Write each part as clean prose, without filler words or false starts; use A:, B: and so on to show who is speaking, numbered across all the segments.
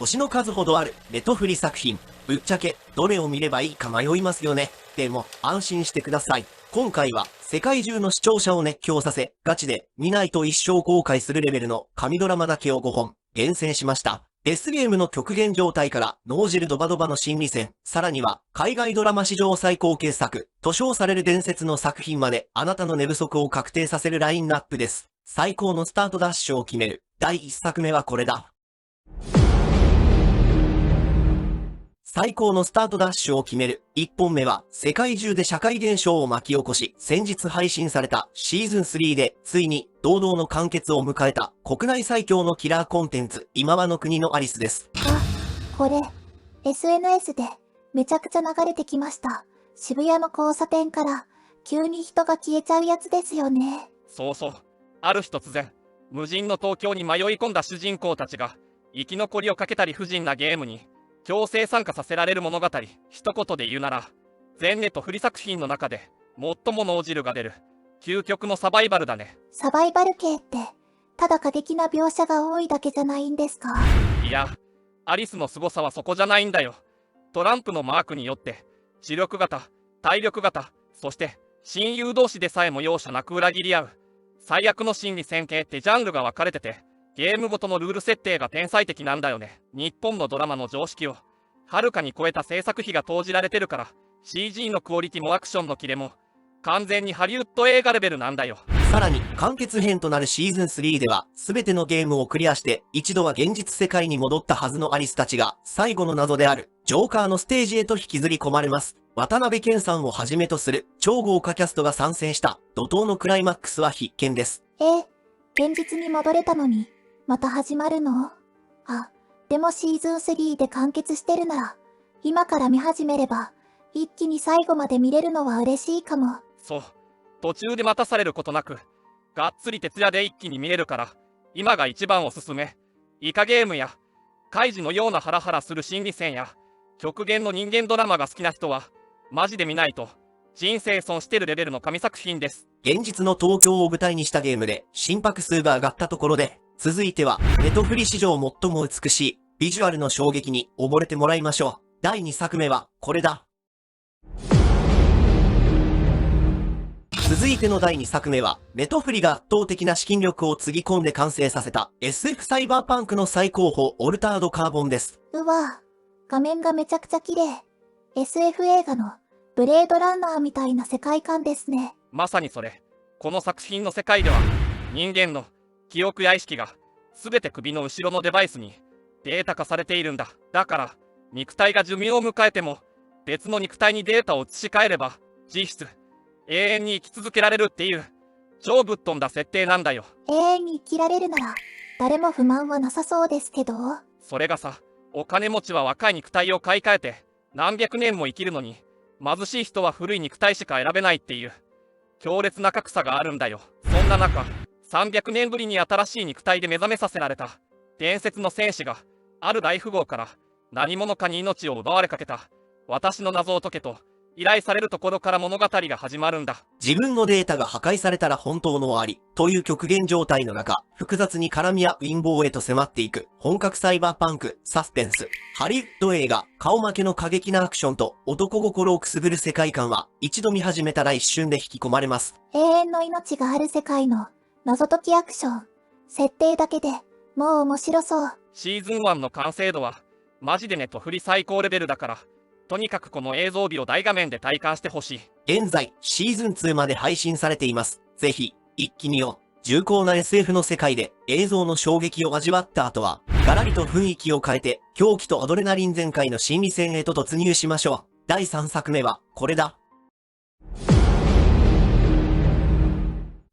A: 星の数ほどあるネトフリ作品。ぶっちゃけ、どれを見ればいいか迷いますよね。でも、安心してください。今回は、世界中の視聴者を熱狂させ、ガチで、見ないと一生後悔するレベルの神ドラマだけを5本、厳選しました。デスゲームの極限状態から、脳汁ドバドバの心理戦、さらには、海外ドラマ史上最高傑作、と称される伝説の作品まで、あなたの寝不足を確定させるラインナップです。最高のスタートダッシュを決める。第1作目はこれだ。最高のスタートダッシュを決める。1本目は、世界中で社会現象を巻き起こし、先日配信されたシーズン3で、ついに、堂々の完結を迎えた、国内最強のキラーコンテンツ、今はの国のアリスです。
B: あ、これ、SNS で、めちゃくちゃ流れてきました。渋谷の交差点から、急に人が消えちゃうやつですよね。
C: そうそう。ある日突然、無人の東京に迷い込んだ主人公たちが、生き残りをかけた理不尽なゲームに、強制参加させられる物語。一言で言うなら、全ネットフリ作品の中で、最も脳汁が出る、究極のサバイバルだね。
B: サバイバル系って、ただ過激な描写が多いだけじゃないんですか？
C: いや、アリスの凄さはそこじゃないんだよ。トランプのマークによって、知力型、体力型、そして親友同士でさえも容赦なく裏切り合う。最悪の心理戦系ってジャンルが分かれてて、ゲームごとのルール設定が天才的なんだよね。日本のドラマの常識を、はるかに超えた制作費が投じられてるから、CG のクオリティもアクションのキレも、完全にハリウッド映画レベルなんだよ。
A: さらに、完結編となるシーズン3では、すべてのゲームをクリアして、一度は現実世界に戻ったはずのアリスたちが、最後の謎である、ジョーカーのステージへと引きずり込まれます。渡辺謙さんをはじめとする、超豪華キャストが参戦した、怒涛のクライマックスは必見です。
B: 現実に戻れたのに、また始まるの？あ、でもシーズン3で完結してるなら、今から見始めれば、一気に最後まで見れるのは嬉しいかも。
C: そう。途中で待たされることなく、がっつり徹夜で一気に見れるから、今が一番おすすめ。イカゲームや、カイジのようなハラハラする心理戦や、極限の人間ドラマが好きな人は、マジで見ないと、人生損してるレベルの神作品です。
A: 現実の東京を舞台にしたゲームで、心拍数が上がったところで、続いては、ネトフリ史上最も美しい、ビジュアルの衝撃に溺れてもらいましょう。第2作目は、これだ。続いての第2作目は、ネトフリが圧倒的な資金力をつぎ込んで完成させた SF サイバーパンクの最高峰オルタードカーボンです。
B: うわぁ、画面がめちゃくちゃ綺麗。SF 映画のブレードランナーみたいな世界観ですね。
C: まさにそれ。この作品の世界では、人間の記憶や意識が全て首の後ろのデバイスにデータ化されているんだ。だから、肉体が寿命を迎えても、別の肉体にデータを移し替えれば、実質、永遠に生き続けられるっていう、超ぶっ飛んだ設定なんだよ。
B: 永遠に生きられるなら、誰も不満はなさそうですけど。
C: それがさ、お金持ちは若い肉体を買い替えて、何百年も生きるのに、貧しい人は古い肉体しか選べないっていう、強烈な格差があるんだよ。そんな中、300年ぶりに新しい肉体で目覚めさせられた、伝説の戦士が、ある大富豪から、何者かに命を奪われかけた、私の謎を解けと、依頼されるところから物語が始まるんだ。
A: 自分のデータが破壊されたら本当の終わり、という極限状態の中、複雑に絡み合う陰謀へと迫っていく、本格サイバーパンク、サスペンス、ハリウッド映画、顔負けの過激なアクションと男心をくすぐる世界観は、一度見始めたら一瞬で引き込まれます。
B: 永遠の命がある世界の謎解きアクション、設定だけでもう面白そう。
C: シーズン1の完成度は、マジでネットフリ最高レベルだから、とにかくこの映像美を大画面で体感してほしい。
A: 現在、シーズン2まで配信されています。ぜひ、一気見よ。重厚な SF の世界で映像の衝撃を味わった後は、ガラリと雰囲気を変えて、狂気とアドレナリン全開の心理戦へと突入しましょう。第3作目は、これだ。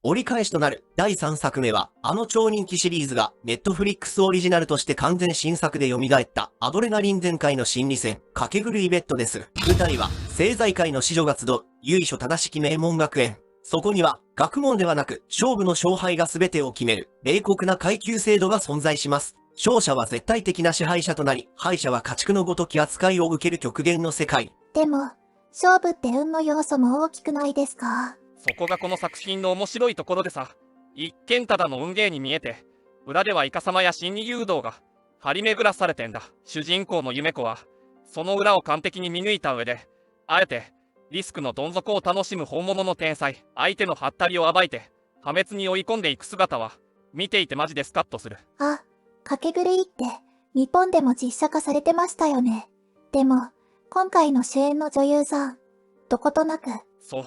A: 折り返しとなる第3作目は、あの超人気シリーズがネットフリックスオリジナルとして完全新作で蘇ったアドレナリン全開の心理戦、かけ狂いベッドです。舞台は、政財界の子女が集う、由緒正しき名門学園。そこには、学問ではなく、勝負の勝敗が全てを決める、冷酷な階級制度が存在します。勝者は絶対的な支配者となり、敗者は家畜のごとき扱いを受ける極限の世界。
B: でも、勝負って運の要素も大きくないですか？
C: そこがこの作品の面白いところでさ、一見ただの運ゲーに見えて、裏ではイカサマや心理誘導が張り巡らされてんだ。主人公の夢子は、その裏を完璧に見抜いた上で、あえて、リスクのどん底を楽しむ本物の天才、相手のハったりを暴いて、破滅に追い込んでいく姿は、見ていてマジでスカッとする。
B: あ、かけ狂いって、日本でも実写化されてましたよね。でも、今回の主演の女優さん、どことなく。
C: そう。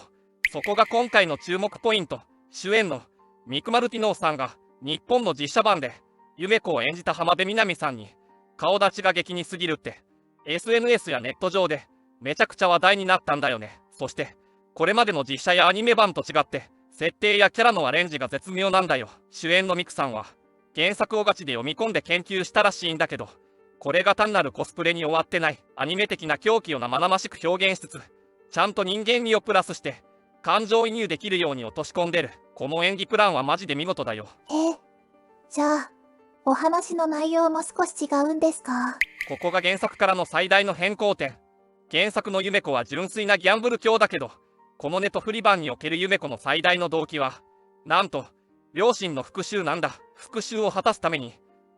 C: そこが今回の注目ポイント。主演のミク・マルティノーさんが日本の実写版で夢子を演じた浜辺美波さんに顔立ちが激似すぎるって SNS やネット上でめちゃくちゃ話題になったんだよね。そしてこれまでの実写やアニメ版と違って設定やキャラのアレンジが絶妙なんだよ。主演のミクさんは原作をガチで読み込んで研究したらしいんだけど、これが単なるコスプレに終わってない。アニメ的な狂気を生々しく表現しつつ、ちゃんと人間味をプラスして感情移入できるように落とし込んでる。この演技プランはマジで見事だよ。
B: じゃあ、お話の内容も少し違うんですか？
C: ここが原作からの最大の変更点。原作の夢子は純粋なギャンブル狂だけど、このネトフリ版における夢子の最大の動機は、なんと、両親の復讐なんだ。復讐を果たすために、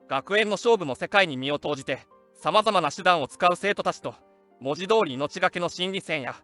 C: 学園の勝負の世界に身を投じて、様々な手段を使う生徒たちと、文字通り命がけの心理戦や、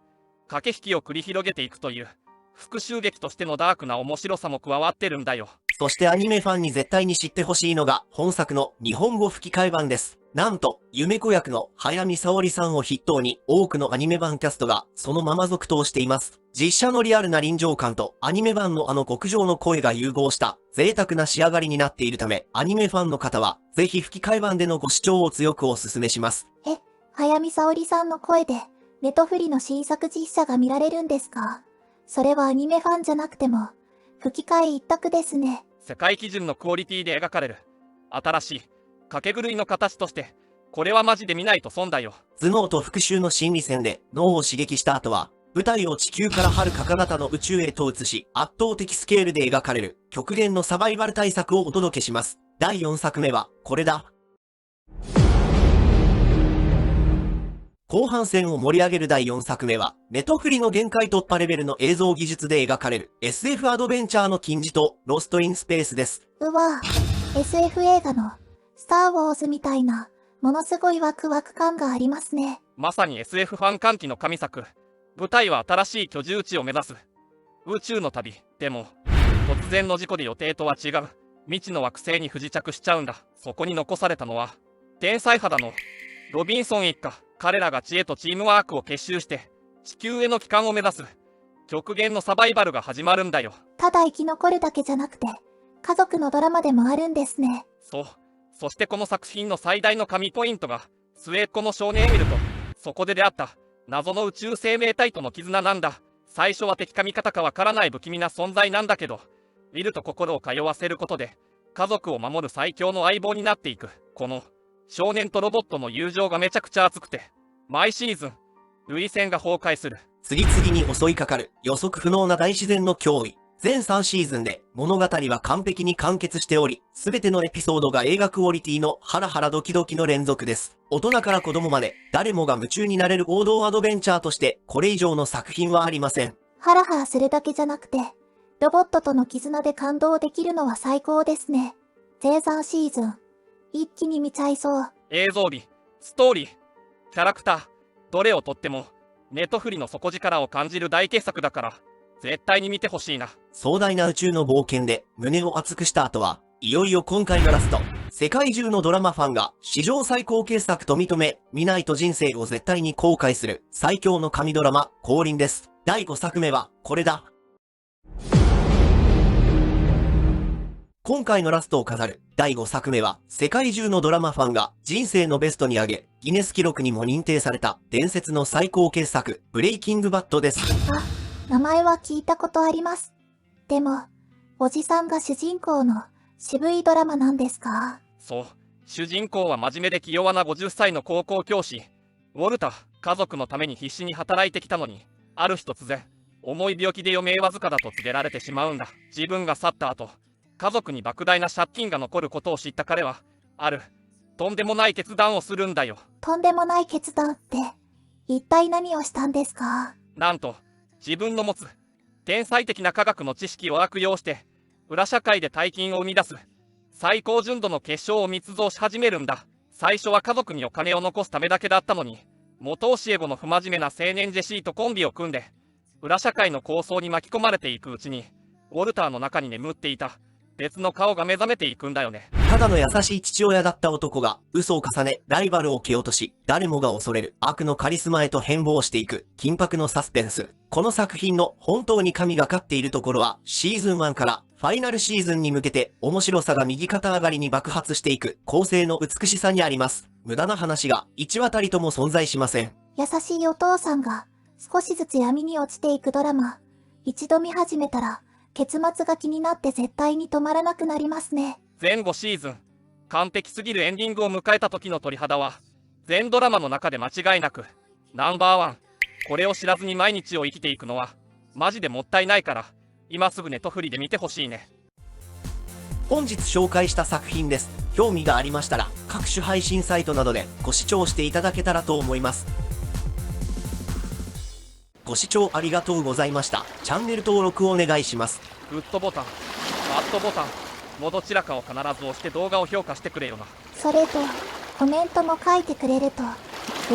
C: 駆け引きを繰り広げていくという、復讐劇としてのダークな面白さも加わってるんだよ。
A: そしてアニメファンに絶対に知ってほしいのが本作の日本語吹き替え版です。なんと、夢子役の早見沙織さんを筆頭に多くのアニメ版キャストがそのまま続投しています。実写のリアルな臨場感とアニメ版のあの極上の声が融合した贅沢な仕上がりになっているため、アニメファンの方はぜひ吹き替え版でのご視聴を強くお勧めします。
B: 早見沙織さんの声で、ネトフリの新作実写が見られるんですか？それはアニメファンじゃなくても、吹き替え一択ですね。
C: 世界基準のクオリティで描かれる新しい掛け狂いの形として、これはマジで見ないと損だよ。
A: 頭脳と復讐の心理戦で脳を刺激した後は、舞台を地球から遥か彼方の宇宙へと移し、圧倒的スケールで描かれる極限のサバイバル大作をお届けします。第4作目はこれだ。後半戦を盛り上げる第4作目は、ネトフリの限界突破レベルの映像技術で描かれる SF アドベンチャーの金字塔、ロストインスペースです。
B: SF 映画のスターウォーズみたいな、ものすごいワクワク感がありますね。
C: まさに SF ファン歓喜の神作。舞台は新しい居住地を目指す宇宙の旅。でも、突然の事故で予定とは違う未知の惑星に不時着しちゃうんだ。そこに残されたのは、天才肌のロビンソン一家。彼らが知恵とチームワークを結集して、地球への帰還を目指す、極限のサバイバルが始まるんだよ。
B: ただ生き残るだけじゃなくて、家族のドラマでもあるんですね。
C: そう。そしてこの作品の最大の神ポイントが、末っ子の少年エミルと、そこで出会った、謎の宇宙生命体との絆なんだ。最初は敵か味方かわからない不気味な存在なんだけど、ウィルと心を通わせることで、家族を守る最強の相棒になっていく。この、少年とロボットの友情がめちゃくちゃ熱くて、毎シーズン、涙腺が崩壊する。
A: 次々に襲いかかる予測不能な大自然の脅威。全3シーズンで物語は完璧に完結しており、すべてのエピソードが映画クオリティのハラハラドキドキの連続です。大人から子供まで誰もが夢中になれる王道アドベンチャーとしてこれ以上の作品はありません。
B: ハラハラするだけじゃなくて、ロボットとの絆で感動できるのは最高ですね。全3シーズン、一気に見ちゃいそう。
C: 映像美、ストーリー、キャラクター、どれをとっても、ネトフリの底力を感じる大傑作だから、絶対に見てほしいな。
A: 壮大な宇宙の冒険で胸を熱くした後は、いよいよ今回のラスト。世界中のドラマファンが史上最高傑作と認め、見ないと人生を絶対に後悔する最強の神ドラマ、降臨です。第5作目はこれだ。今回のラストを飾る第5作目は、世界中のドラマファンが人生のベストに挙げ、ギネス記録にも認定された伝説の最高傑作、ブレイキングバッドです。
B: 名前は聞いたことあります。でも、おじさんが主人公の渋いドラマなんですか？
C: そう。主人公は真面目で気弱な50歳の高校教師。ウォルタ。家族のために必死に働いてきたのに、ある日突然、重い病気で余命わずかだと告げられてしまうんだ。自分が去った後、家族に莫大な借金が残ることを知った彼は、ある、とんでもない決断をするんだよ。
B: とんでもない決断って、一体何をしたんですか？
C: なんと、自分の持つ、天才的な科学の知識を悪用して、裏社会で大金を生み出す、最高純度の結晶を密造し始めるんだ。最初は家族にお金を残すためだけだったのに、元教え子の不真面目な青年ジェシーとコンビを組んで、裏社会の抗争に巻き込まれていくうちに、ウォルターの中に眠っていた別の顔が目覚めていくんだよね。
A: ただの優しい父親だった男が嘘を重ね、ライバルを蹴落とし、誰もが恐れる悪のカリスマへと変貌していく緊迫のサスペンス。この作品の本当に神がかっているところは、シーズン1からファイナルシーズンに向けて面白さが右肩上がりに爆発していく構成の美しさにあります。無駄な話が1話たりとも存在しません。
B: 優しいお父さんが少しずつ闇に落ちていくドラマ。一度見始めたら結末が気になって絶対に止まらなくなりますね。
C: 前後シーズン、完璧すぎるエンディングを迎えた時の鳥肌は、全ドラマの中で間違いなくナンバーワン。これを知らずに毎日を生きていくのはマジでもったいないから、今すぐネトフリで見てほしいね。
A: 本日紹介した作品です。興味がありましたら各種配信サイトなどでご視聴していただけたらと思います。ご視聴ありがとうございました。チャンネル登録お願いします。
C: グッドボタン、バッドボタンのどちらかを必ず押して動画を評価してくれよな。
B: それとコメントも書いてくれると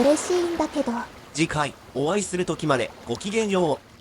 B: 嬉しいんだけど。
A: 次回お会いする時までごきげんよう。